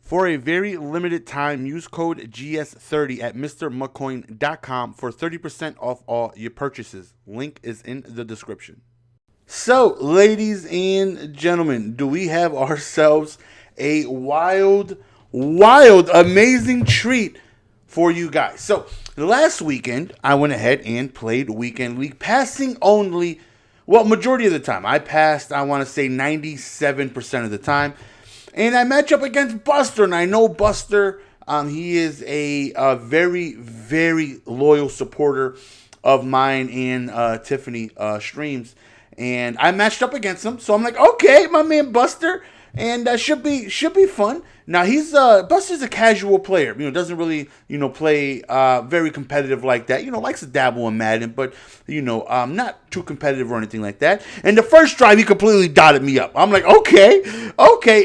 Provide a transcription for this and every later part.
For a very limited time, use code GS30 at MrMcCoin.com for 30% off all your purchases. Link is in the description. So, ladies and gentlemen, do we have ourselves a wild, amazing treat for you guys? So, last weekend, I went ahead and played Weekend League, passing only, majority of the time. I passed, I want to say 97% of the time. And I match up against Buster, and I know Buster, he is a very, very loyal supporter of mine and Tiffany streams. And I matched up against him, so I'm like, okay, my man Buster, and should be fun. Now Buster's a casual player, doesn't really play very competitive like that. Likes to dabble in Madden, but not too competitive or anything like that. And the first drive, he completely dotted me up. I'm like, okay.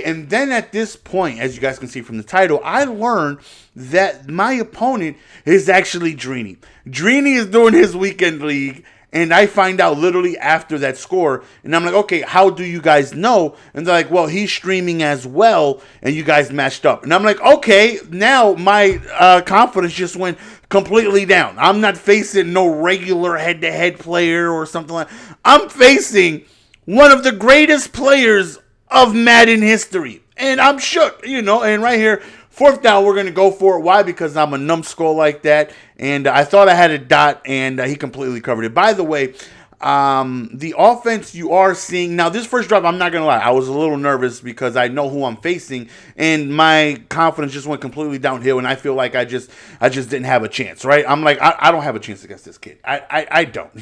And then at this point, as you guys can see from the title, I learned that my opponent is actually DRINI. DRINI is doing his Weekend League. And I find out literally after that score, and I'm like, okay, how do you guys know? And they're like, well, he's streaming as well, and you guys matched up. And I'm like, okay, now my confidence just went completely down. I'm not facing no regular head-to-head player or something like that. I'm facing one of the greatest players of Madden history. And I'm shook, and right here, fourth down, we're going to go for it. Why? Because I'm a numbskull like that. And I thought I had a dot, and he completely covered it. By the way, the offense you are seeing... Now, this first drive, I'm not going to lie. I was a little nervous because I know who I'm facing, and my confidence just went completely downhill, and I feel like I just didn't have a chance, right? I'm like, I don't have a chance against this kid. I don't,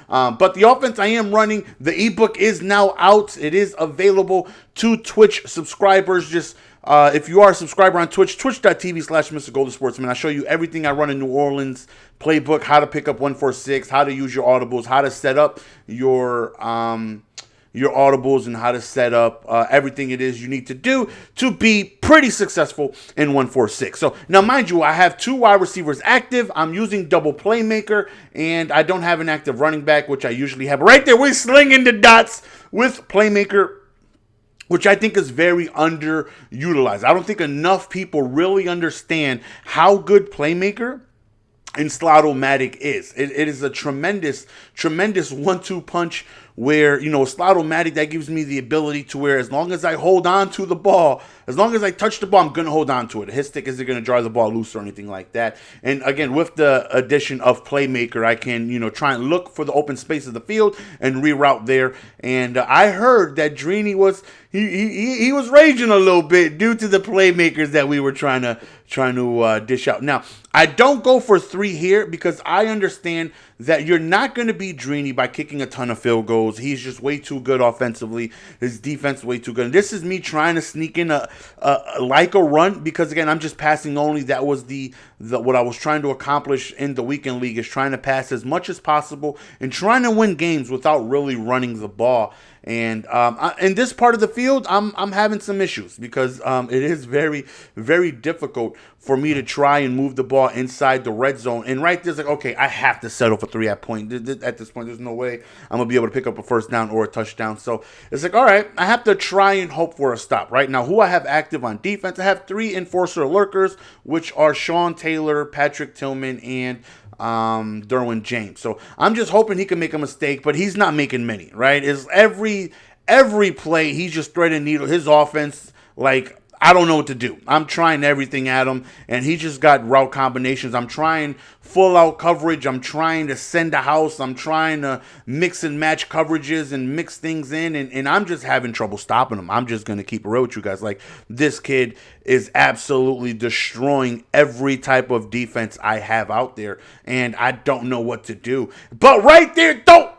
But the offense I am running, the ebook is now out. It is available to Twitch subscribers. Just... if you are a subscriber on Twitch, twitch.tv/MrGoldenSportsman, I show you everything I run in New Orleans playbook, how to pick up 146, how to use your audibles, how to set up your audibles, and how to set up everything it is you need to do to be pretty successful in 146. So now, mind you, I have two wide receivers active. I'm using double playmaker, and I don't have an active running back, which I usually have. Right there, we're slinging the dots with playmaker, which I think is very underutilized. I don't think enough people really understand how good playmaker and Slot-O-Matic is. It is a tremendous 1-2 punch where, Slot-O-Matic, that gives me the ability to where as long as I hold on to the ball, as long as I touch the ball, I'm going to hold on to it. His stick isn't going to drive the ball loose or anything like that. And again, with the addition of playmaker, I can, try and look for the open space of the field and reroute there. And I heard that DRINI was... He was raging a little bit due to the playmakers that we were trying to dish out. Now, I don't go for 3 here because I understand that you're not going to beat DRINI by kicking a ton of field goals. He's just way too good offensively. His defense is way too good. And this is me trying to sneak in a run because, again, I'm just passing only. That was the what I was trying to accomplish in the Weekend League, is trying to pass as much as possible and trying to win games without really running the ball. And in this part of the field, I'm having some issues because it is very, very difficult for me to try and move the ball inside the red zone. And right there's like, okay, I have to settle for 3 at point. At this point, there's no way I'm going to be able to pick up a first down or a touchdown. So it's like, all right, I have to try and hope for a stop. Right now, who I have active on defense, I have 3 enforcer lurkers, which are Sean Taylor, Patrick Tillman, and Derwin James. So I'm just hoping he can make a mistake, but he's not making many, right? Is every play he's just threading needle. His offense, like, I don't know what to do. I'm trying everything at him, and he just got route combinations. I'm trying full-out coverage. I'm trying to send a house. I'm trying to mix and match coverages and mix things in, and I'm just having trouble stopping him. I'm just going to keep it real with you guys. Like, this kid is absolutely destroying every type of defense I have out there, and I don't know what to do. But right there, don't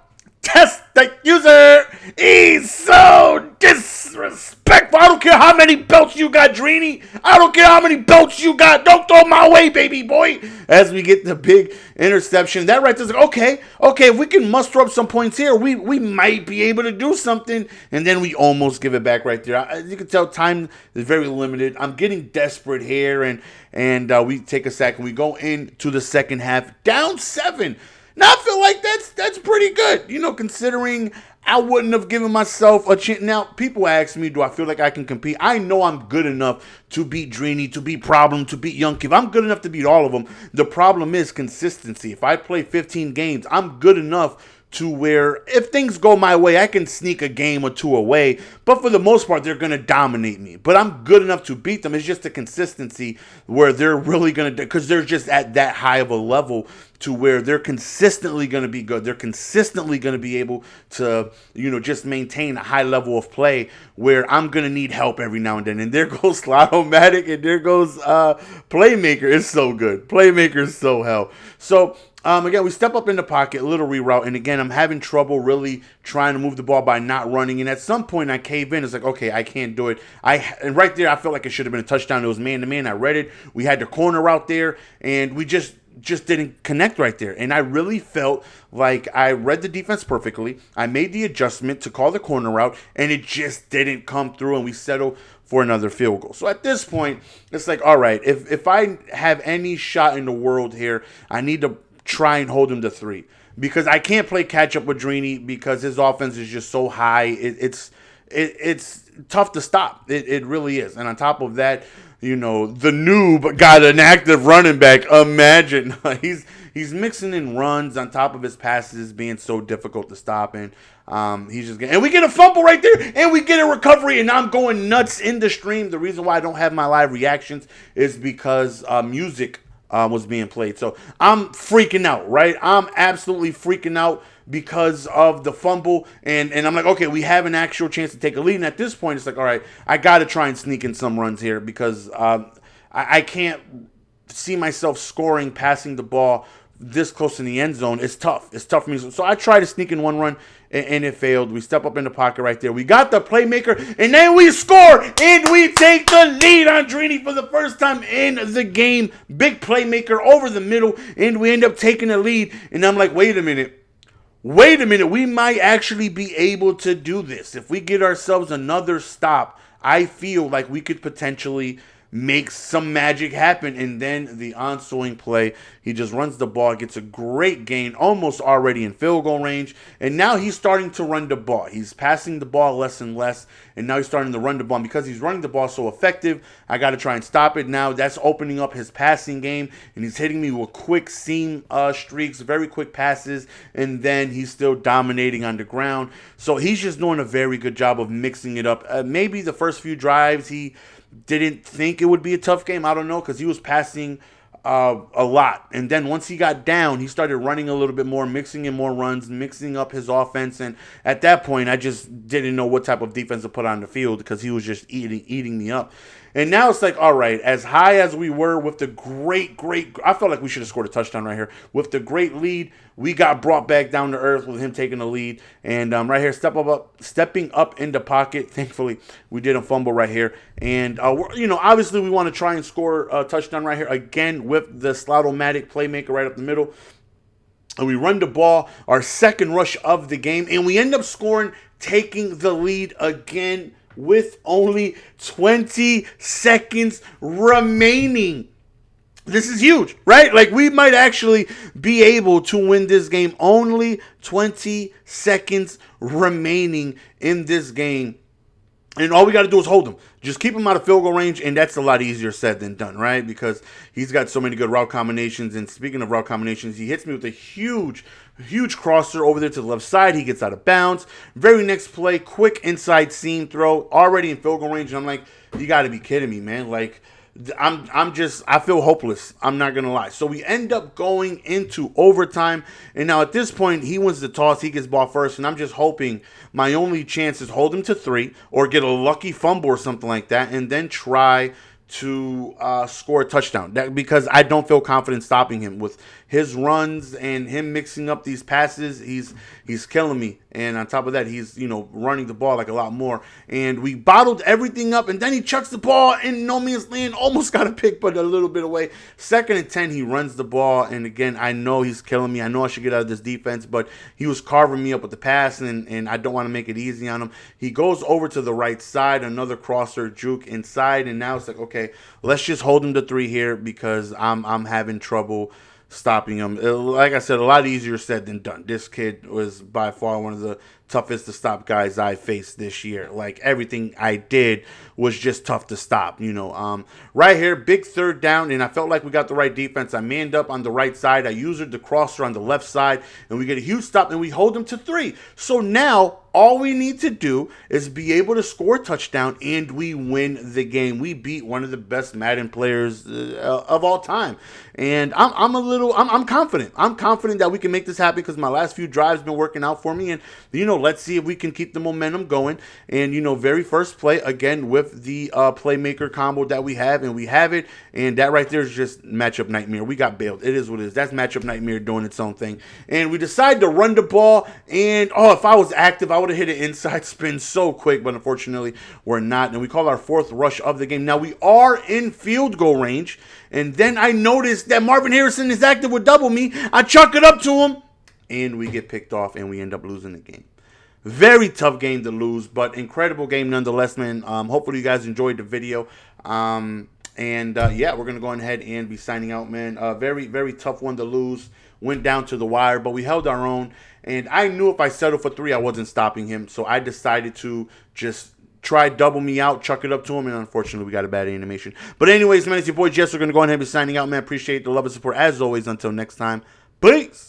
test the user. He's so disrespectful. I don't care how many belts you got, DRINI. I don't care how many belts you got. Don't throw my way, baby boy. As we get the big interception, that right there's like, okay, if we can muster up some points here, we might be able to do something. And then we almost give it back right there. As you can tell, time is very limited. I'm getting desperate here, and we take a sack and we go into the second half down 7. Now, I feel like that's pretty good, considering I wouldn't have given myself a chance. Now, people ask me, do I feel like I can compete? I know I'm good enough to beat DRINI, to beat Problem, to beat Young Kev. I'm good enough to beat all of them. The problem is consistency. If I play 15 games, I'm good enough to where if things go my way, I can sneak a game or two away. But for the most part, they're going to dominate me. But I'm good enough to beat them. It's just the consistency where they're really going to, because they're just at that high of a level to where they're consistently going to be good. They're consistently going to be able to, just maintain a high level of play where I'm going to need help every now and then. And there goes Slot-O-Matic and there goes Playmaker. It's so good. Playmaker is so hell. So, again, we step up in the pocket, a little reroute, and again, I'm having trouble really trying to move the ball by not running, and at some point, I cave in. It's like, okay, I can't do it. And right there, I felt like it should have been a touchdown. It was man-to-man. I read it. We had the corner out there, and we just didn't connect right there. And I really felt like I read the defense perfectly. I made the adjustment to call the corner out, and it just didn't come through, and we settled for another field goal. So at this point, it's like, all right, if I have any shot in the world here, I need to try and hold him to 3 because I can't play catch up with DRINI because his offense is just so high. It's tough to stop. It really is. And on top of that, the noob got an active running back. Imagine he's mixing in runs on top of his passes being so difficult to stop. And he's just getting, and we get a fumble right there, and we get a recovery, and I'm going nuts in the stream. The reason why I don't have my live reactions is because music was being played. So I'm freaking out, right? I'm absolutely freaking out because of the fumble. And I'm like, okay, we have an actual chance to take a lead. And at this point, it's like, all right, I got to try and sneak in some runs here because I can't see myself scoring, passing the ball this close in the end zone. It's tough. It's tough for me. So I try to sneak in one run, and it failed. We step up in the pocket right there. We got the playmaker, and then we score, and we take the lead on DRINI for the first time in the game. Big playmaker over the middle, and we end up taking the lead. And I'm like, wait a minute. We might actually be able to do this. If we get ourselves another stop, I feel like we could potentially make some magic happen. And then the ensuing play, he just runs the ball, gets a great gain, almost already in field goal range. And now he's starting to run the ball. He's passing the ball less and less, and now he's starting to run the ball. And because he's running the ball so effective, I got to try and stop it. Now that's opening up his passing game, and he's hitting me with quick seam streaks, very quick passes, and then he's still dominating on the ground. So he's just doing a very good job of mixing it up. Maybe the first few drives he didn't think it would be a tough game. I don't know, because he was passing a lot. And then once he got down, he started running a little bit more, mixing in more runs, mixing up his offense. And at that point, I just didn't know what type of defense to put on the field because he was just eating me up. And now it's like, all right, as high as we were with the great, I felt like we should have scored a touchdown right here. With the great lead, we got brought back down to earth with him taking the lead. And right here, stepping up in the pocket. Thankfully, we didn't fumble right here. And, obviously we want to try and score a touchdown right here again with the Slot-O-Matic playmaker right up the middle. And we run the ball, our second rush of the game, and we end up scoring, taking the lead again with only 20 seconds remaining. This is huge, right? Like, we might actually be able to win this game. Only 20 seconds remaining in this game. And all we got to do is hold him. Just keep him out of field goal range, and that's a lot easier said than done, right? Because he's got so many good route combinations. And speaking of route combinations, he hits me with a huge crosser over there to the left side. He gets out of bounds. Very next play, quick inside seam throw, already in field goal range. And I'm like, you got to be kidding me, man. Like, I feel hopeless. I'm not going to lie. So we end up going into overtime. And now at this point, he wins the toss. He gets ball first. And I'm just hoping my only chance is hold him to 3 or get a lucky fumble or something like that. And then try to score a touchdown. Because I don't feel confident stopping him with his runs and him mixing up these passes. He's killing me. And on top of that, he's, running the ball like a lot more. And we bottled everything up. And then he chucks the ball in no man's land. Almost got a pick, but a little bit away. 2nd and 10, he runs the ball. And again, I know he's killing me. I know I should get out of this defense. But he was carving me up with the pass. And I don't want to make it easy on him. He goes over to the right side. Another crosser juke inside. And now it's like, okay, let's just hold him to 3 here because I'm having trouble stopping him. Like I said, a lot easier said than done. This kid was by far one of the toughest to stop guys I faced this year. Like, everything I did was just tough to stop, you know. Right here, big third down, and I felt like we got the right defense. I manned up on the right side. I used the crosser on the left side, and we get a huge stop, and we hold them to 3. So now all we need to do is be able to score a touchdown, and we win the game. We beat one of the best Madden players of all time, and I'm confident. I'm confident that we can make this happen because my last few drives been working out for me, and you know, let's see if we can keep the momentum going. And you know, very first play again with the playmaker combo that we have, and we have it, and that right there is just matchup nightmare. We got bailed. It is what it is. That's matchup nightmare doing its own thing, and we decided to run the ball. And if I was active, I would have hit an inside spin so quick, but unfortunately we're not. And we call our 4th rush of the game. Now we are in field goal range, and then I noticed that Marvin Harrison is active with double me. I chuck it up to him, and we get picked off, and we end up losing the game. Very tough game to lose, but incredible game nonetheless, man. Hopefully you guys enjoyed the video. Yeah, we're going to go ahead and be signing out, man. Very, very tough one to lose. Went down to the wire, but we held our own. And I knew if I settled for 3, I wasn't stopping him. So I decided to just try double me out, chuck it up to him, and unfortunately we got a bad animation. But anyways, man, it's your boy Jess. We're going to go ahead and be signing out, man. Appreciate the love and support as always. Until next time, peace.